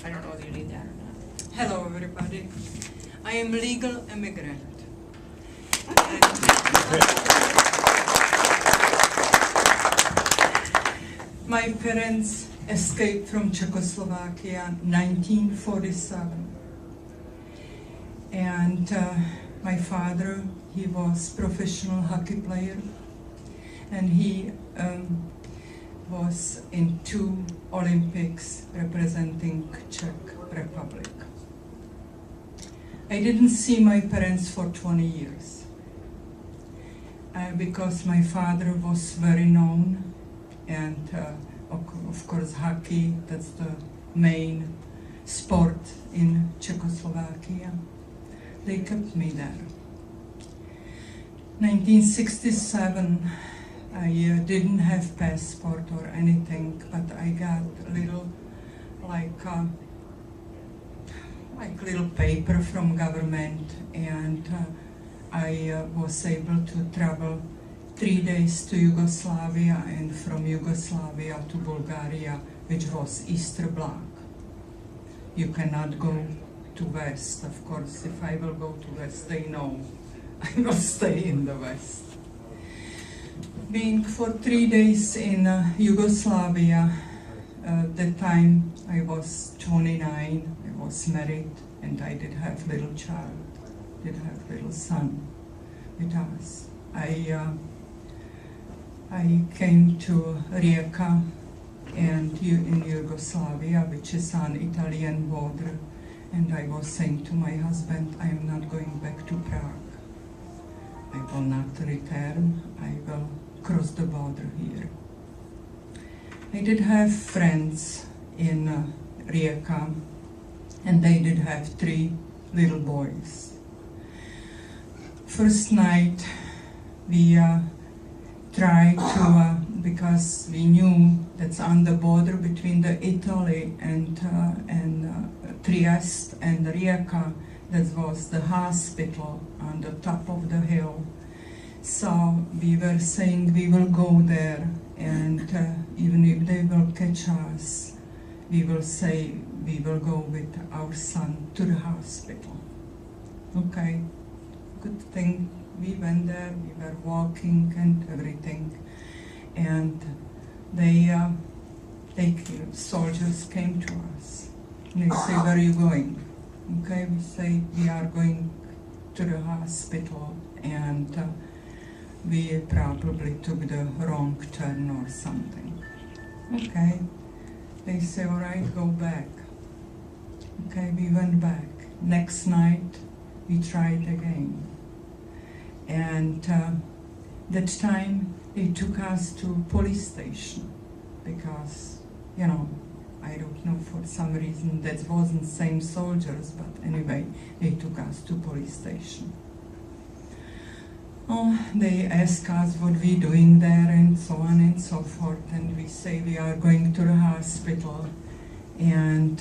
I don't know whether you need that or not. Hello, everybody. I am legal immigrant. My parents escaped from Czechoslovakia in 1947. And my father, he was professional hockey player, and he was in 2 Olympics representing Czech Republic. I didn't see my parents for 20 years because my father was very known, and of course hockey, that's the main sport in Czechoslovakia. They kept me there. 1967, I didn't have passport or anything, but I got a little, like little paper from government, and I was able to travel 3 days to Yugoslavia, and from Yugoslavia to Bulgaria, which was Easter Bloc. You cannot go to West, of course. If I will go to West, they know I will stay in the West. Being for 3 days in Yugoslavia, the time I was 29, I was married, and I did have little child, did have little son with us. I came to Rijeka, and in Yugoslavia, which is on Italian border, and I was saying to my husband, I am not going back to Prague. I will not return, I will cross the border here. I did have friends in Rijeka, and they did have 3 little boys. First night we tried to, because we knew that's on the border between the Italy and Trieste and Rijeka, that was the hospital on the top of the hill. So we were saying we will go there, and even if they will catch us, we will say we will go with our son to the hospital. Okay, good thing. We went there, we were walking and everything, and soldiers came to us. And they say, where are you going? Okay, we say, we are going to the hospital, and we probably took the wrong turn or something. Okay, they say, all right, go back. Okay, we went back. Next night, we tried again. And that time, they took us to police station because, you know, I don't know, for some reason that wasn't same soldiers, but anyway, they took us to police station. Oh, they asked us what we doing there and so on and so forth, and we say we are going to the hospital. And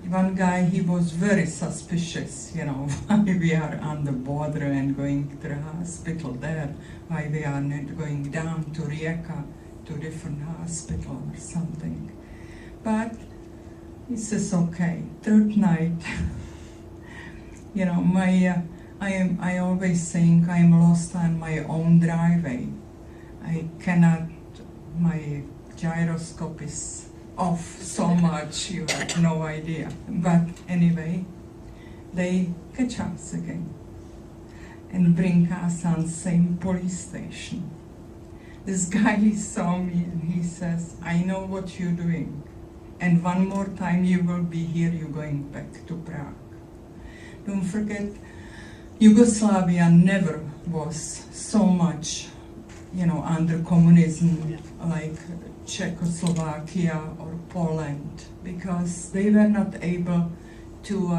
one guy, he was very suspicious, you know, why we are on the border and going to the hospital there, why we are not going down to Rijeka to a different hospital or something. But he says, okay. 3rd night, you know, I always think I'm lost on my own driveway. I cannot, my gyroscope is off so much, you have no idea. But anyway, they catch us again and bring us on same police station. This guy, he saw me and he says, I know what you're doing. And one more time you will be here, you're going back to Prague. Don't forget, Yugoslavia never was so much, you know, under communism like Czechoslovakia or Poland, because they were not able to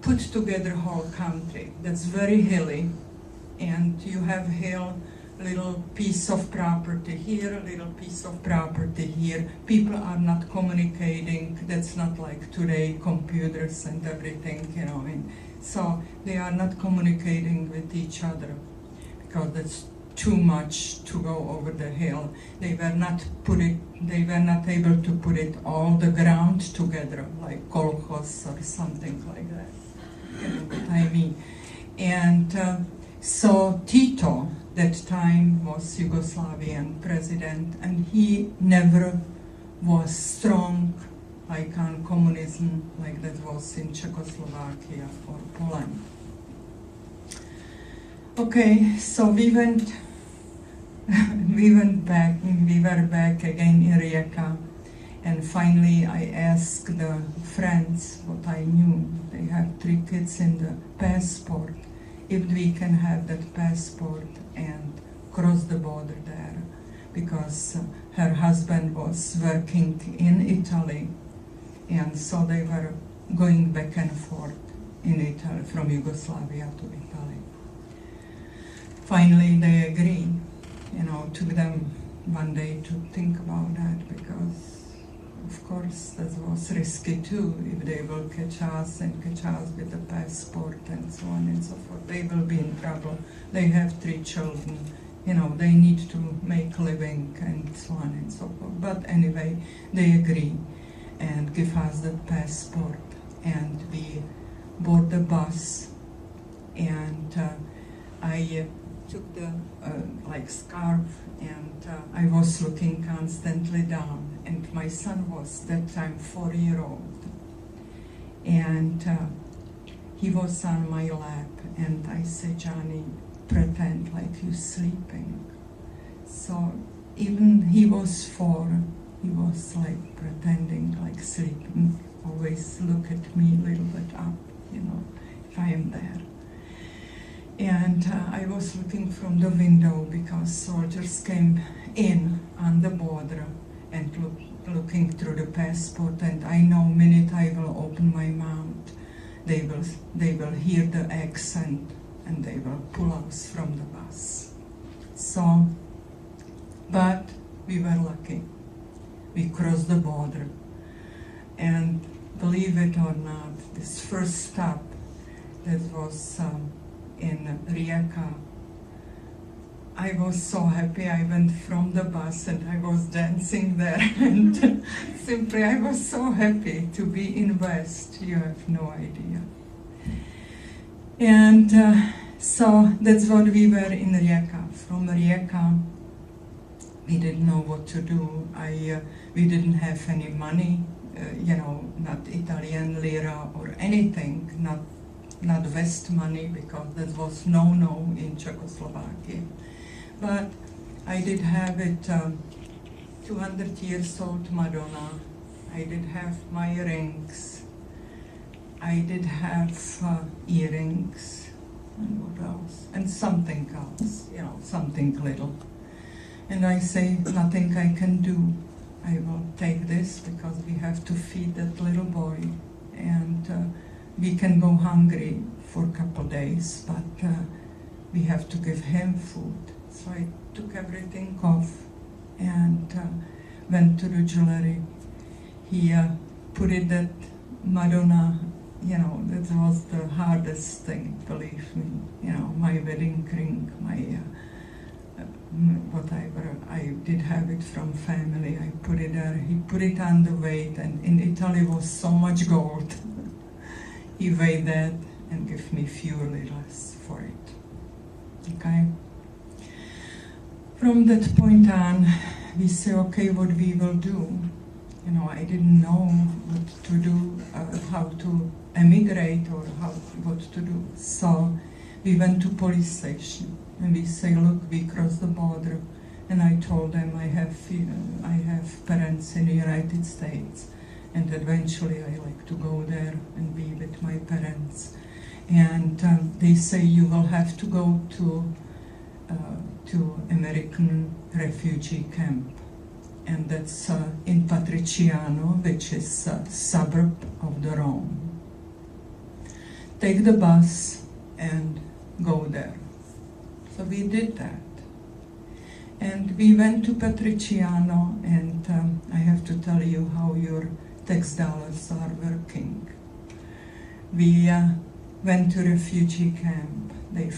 put together whole country. That's very hilly, and you have hill, little piece of property here, a little piece of property here. People are not communicating. That's not like today, computers and everything, you know. And so they are not communicating with each other because that's too much to go over the hill. They were not they were not able to put it all the ground together, like kolkhoz or something like that. You know what I mean? And so Tito, that time was Yugoslavian president, and he never was strong like on communism, like that was in Czechoslovakia or Poland. Okay, so we went back, we were back again in Rijeka, and finally I asked the friends what I knew. They have 3 kids in the passport, if we can have that passport and cross the border there, because her husband was working in Italy, and so they were going back and forth in Italy, from Yugoslavia to Italy. Finally they agreed. You know, took them one day to think about that, because of course that was risky too. If they will catch us with the passport and so on and so forth, they will be in trouble. They have 3 children, you know, they need to make a living and so on and so forth. But anyway, they agree and give us the passport, and we board the bus, and I took the like scarf, and I was looking constantly down, and my son was that time 4-year-old, and he was on my lap, and I said, Johnny, pretend like you're sleeping. So even he was 4, he was like pretending like sleeping, always look at me a little bit up, you know, if I am there. And I was looking from the window, because soldiers came in on the border and looking through the passport, and I know minute I will open my mouth, they will hear the accent and they will pull us from the bus. So, but we were lucky. We crossed the border, and believe it or not, this first stop that was in Rijeka, I was so happy. I went from the bus and I was dancing there, and simply I was so happy to be in West, you have no idea. And so that's what we were in Rijeka. From Rijeka, we didn't know what to do. We didn't have any money, you know, not Italian lira or anything, not West money, because that was no in Czechoslovakia. But I did have it, 200 years old Madonna. I did have my rings. I did have earrings, and what else? And something else, you know, something little. And I say, nothing I can do. I will take this, because we have to feed that little boy, and we can go hungry for a couple days, but we have to give him food. So I took everything off and went to the jewelry. He put it that Madonna, you know, that was the hardest thing, believe me. You know, my wedding ring, my whatever, I did have it from family. I put it there. He put it on the weight, and in Italy was so much gold. He weighed that and gave me few liras for it. Okay? From that point on, we say, okay, what we will do. You know, I didn't know what to do, how to emigrate or what to do. So we went to police station, and we say, look, we crossed the border. And I told them I have parents in the United States, and eventually I like to go there and be with my parents. And they say, you will have to go to American refugee camp. And that's in Patriciano, which is a suburb of the Rome. Take the bus and go there. So we did that. And we went to Patriciano, and I have to tell you how your tax dollars are working. We went to refugee camp. They